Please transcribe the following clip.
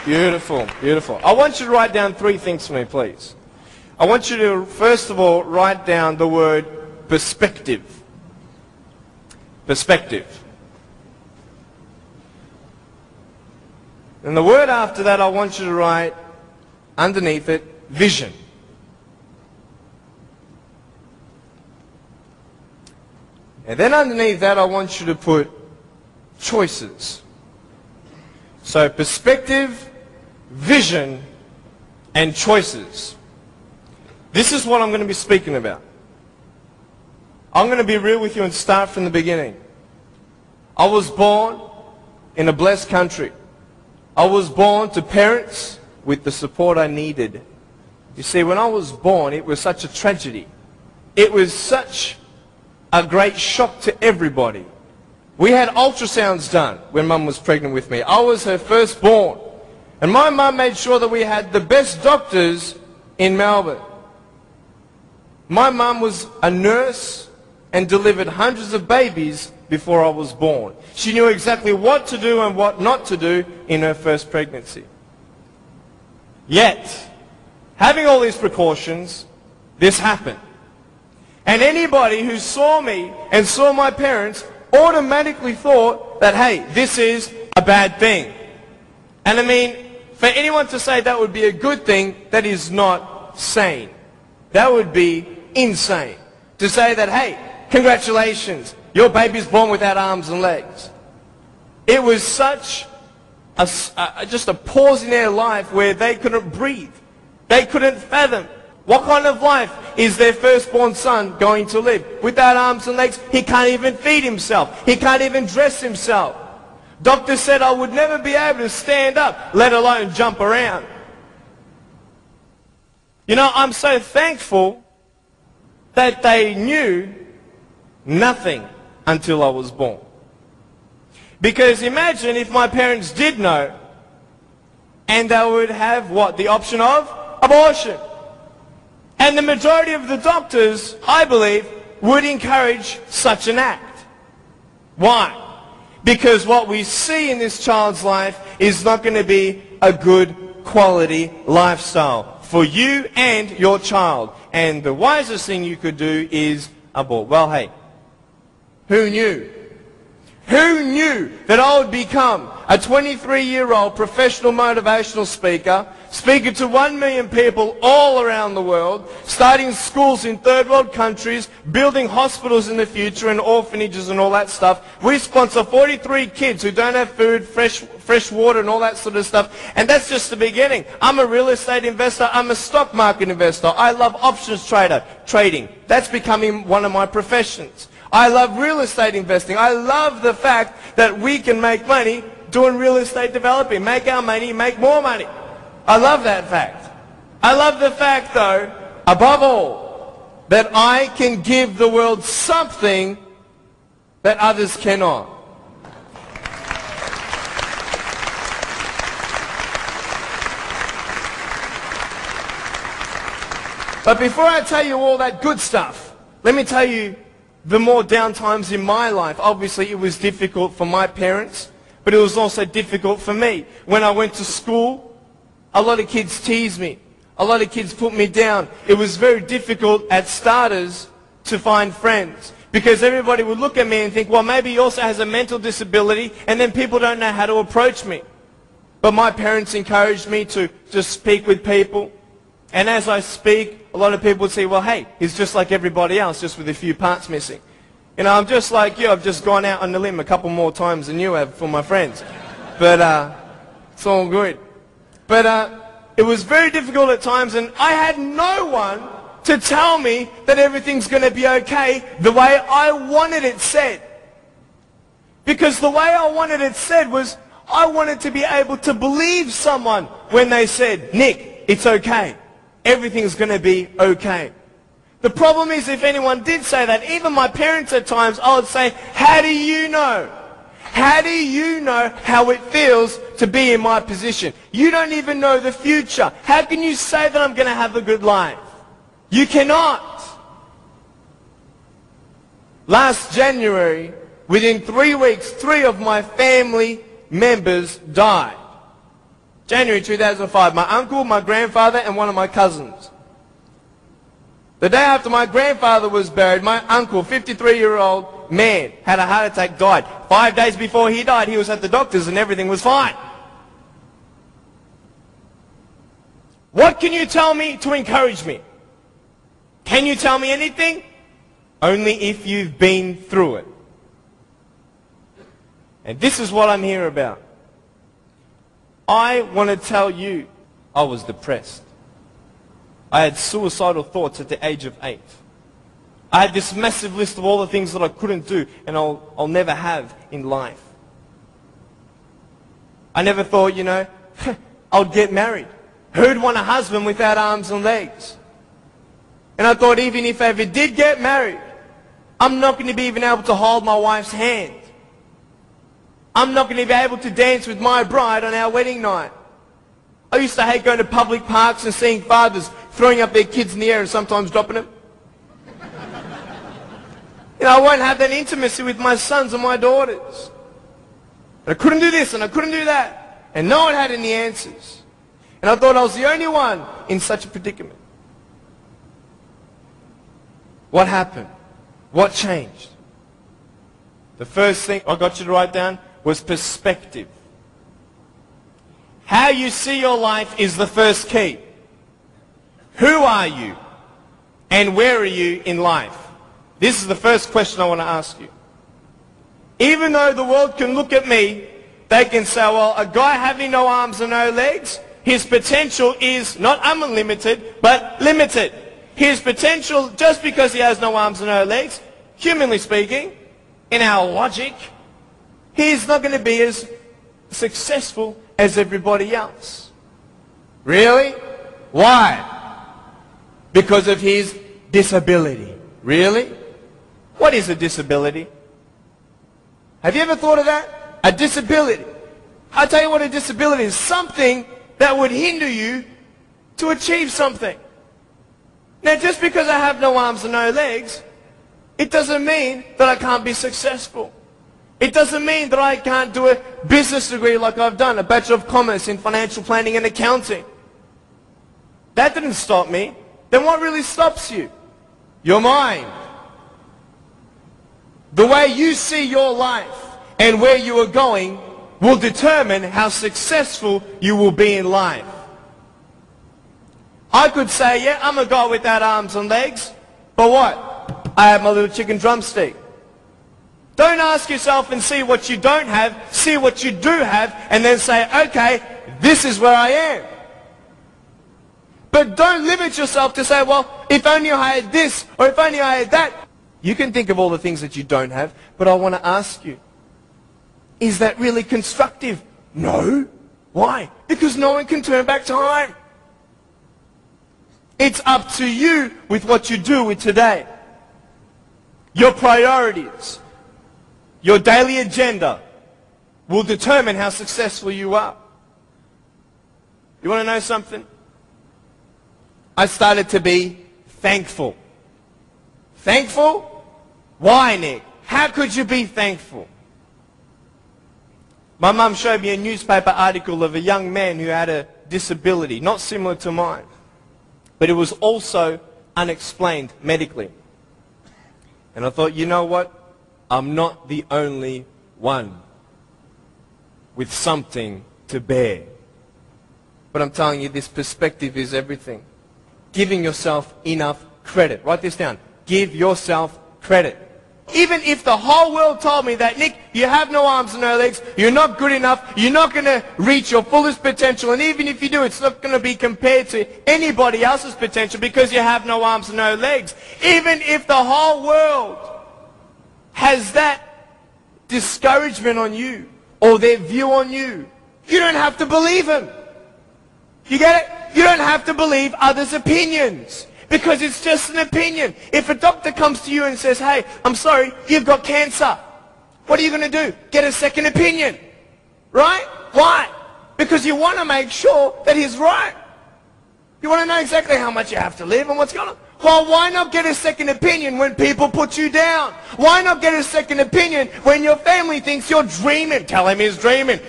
Beautiful, beautiful. I want you to write down 3 things for me, please. I want you to, first of all, write down the word perspective. Perspective. And the word after that, I want you to write underneath it, vision. And then underneath that, I want you to put choices. So perspective, vision, and choices. This is what I'm going to be speaking about. I'm going to be real with you and start from the beginning. I was born in a blessed country. I was born to parents with the support I needed. You see, when I was born, it was such a tragedy. It was such a great shock to everybody. We had ultrasounds done when Mum was pregnant with me. I was her firstborn. And my mum made sure that we had the best doctors in Melbourne. My mum was a nurse and delivered hundreds of babies before I was born. She knew exactly what to do and what not to do in her first pregnancy. Yet, having all these precautions, this happened. And anybody who saw me and saw my parents automatically thought that, hey, this is a bad thing. And I mean, for anyone to say that would be a good thing, that is not sane. That would be insane. To say that, hey, congratulations, your baby's born without arms and legs. It was such just a pause in their life where they couldn't breathe. They couldn't fathom. What kind of life is their firstborn son going to live? Without arms and legs, he can't even feed himself. He can't even dress himself. Doctor said I would never be able to stand up, let alone jump around. You know, I'm so thankful that they knew nothing until I was born. Because imagine if my parents did know, and they would have what? The option of abortion. And the majority of the doctors, I believe, would encourage such an act. Why? Because what we see in this child's life is not going to be a good quality lifestyle for you and your child. And the wisest thing you could do is abort. Well, hey, who knew? Who knew that I would become a 23-year-old professional motivational speaker, speaking to 1 million people all around the world, starting schools in third world countries, building hospitals in the future and orphanages and all that stuff. We sponsor 43 kids who don't have food, fresh water and all that sort of stuff. And that's just the beginning. I'm a real estate investor. I'm a stock market investor. I love options trading. That's becoming one of my professions. I love real estate investing. I love the fact that we can make money doing real estate developing. Make our money, make more money. I love that fact. I love the fact, though, above all, that I can give the world something that others cannot. But before I tell you all that good stuff, let me tell you the more down times in my life. Obviously, it was difficult for my parents, but it was also difficult for me. When I went to school, a lot of kids teased me. A lot of kids put me down. It was very difficult at starters to find friends, because everybody would look at me and think, well, maybe he also has a mental disability, and then people don't know how to approach me. But my parents encouraged me to just speak with people. And as I speak, a lot of people would say, well, hey, he's just like everybody else, just with a few parts missing. You know, I'm just like you. I've just gone out on the limb a couple more times than you have for my friends. But it's all good. But it was very difficult at times, and I had no one to tell me that everything's going to be okay the way I wanted it said. Because the way I wanted it said was, I wanted to be able to believe someone when they said, Nick, it's okay. Everything's going to be okay. The problem is, if anyone did say that, even my parents at times, I would say, how do you know? How do you know how it feels to be in my position? You don't even know the future. How can you say that I'm going to have a good life? You cannot. Last January, within 3 weeks, 3 of my family members died. January 2005. My uncle, my grandfather, and one of my cousins. The day after my grandfather was buried, my uncle, 53-year-old man, had a heart attack, died. 5 days before he died, he was at the doctor's and everything was fine. What can you tell me to encourage me? Can you tell me anything? Only if you've been through it. And this is what I'm here about. I want to tell you, I was depressed. I had suicidal thoughts at the age of 8. I had this massive list of all the things that I couldn't do and I'll never have in life. I never thought, you know, I'd get married. Who'd want a husband without arms and legs? And I thought even if I ever did get married, I'm not going to be even able to hold my wife's hand. I'm not going to be able to dance with my bride on our wedding night. I used to hate going to public parks and seeing fathers throwing up their kids in the air and sometimes dropping them. You know, I won't have that intimacy with my sons and my daughters. And I couldn't do this and I couldn't do that. And no one had any answers. And I thought I was the only one in such a predicament. What happened? What changed? The first thing I got you to write down was perspective. How you see your life is the first key. Who are you? And where are you in life? This is the first question I want to ask you. Even though the world can look at me, they can say, well, a guy having no arms and no legs, his potential is not unlimited, but limited. His potential, just because he has no arms and no legs, humanly speaking, in our logic, he's not going to be as successful as everybody else. Really? Why? Because of his disability. Really? What is a disability? Have you ever thought of that? A disability. I'll tell you what a disability is. Something that would hinder you to achieve something. Now, just because I have no arms and no legs, it doesn't mean that I can't be successful. It doesn't mean that I can't do a business degree like I've done, a Bachelor of Commerce in Financial Planning and Accounting. That didn't stop me. Then what really stops you? Your mind. The way you see your life and where you are going will determine how successful you will be in life. I could say, yeah, I'm a guy without arms and legs, but what? I have my little chicken drumstick. Don't ask yourself and see what you don't have, see what you do have, and then say, okay, this is where I am. But don't limit yourself to say, well, if only I had this, or if only I had that. You can think of all the things that you don't have, but I want to ask you, is that really constructive? No. Why? Because no one can turn back time. It's up to you with what you do with today. Your priorities, your daily agenda will determine how successful you are. You want to know something? I started to be thankful. Thankful? Why, Nick? How could you be thankful? My mum showed me a newspaper article of a young man who had a disability, not similar to mine, but it was also unexplained medically. And I thought, you know what? I'm not the only one with something to bear. But I'm telling you, this perspective is everything. Giving yourself enough credit. Write this down. Give yourself credit. Even if the whole world told me that, Nick, you have no arms and no legs, you're not good enough, you're not going to reach your fullest potential, and even if you do, it's not going to be compared to anybody else's potential because you have no arms and no legs. Even if the whole world has that discouragement on you or their view on you, you don't have to believe them. You get it? You don't have to believe others' opinions. Because it's just an opinion. If a doctor comes to you and says, hey, I'm sorry, you've got cancer. What are you going to do? Get a second opinion. Right? Why? Because you want to make sure that he's right. You want to know exactly how much you have to live and what's going on. Well, why not get a second opinion when people put you down? Why not get a second opinion when your family thinks you're dreaming? Tell him he's dreaming.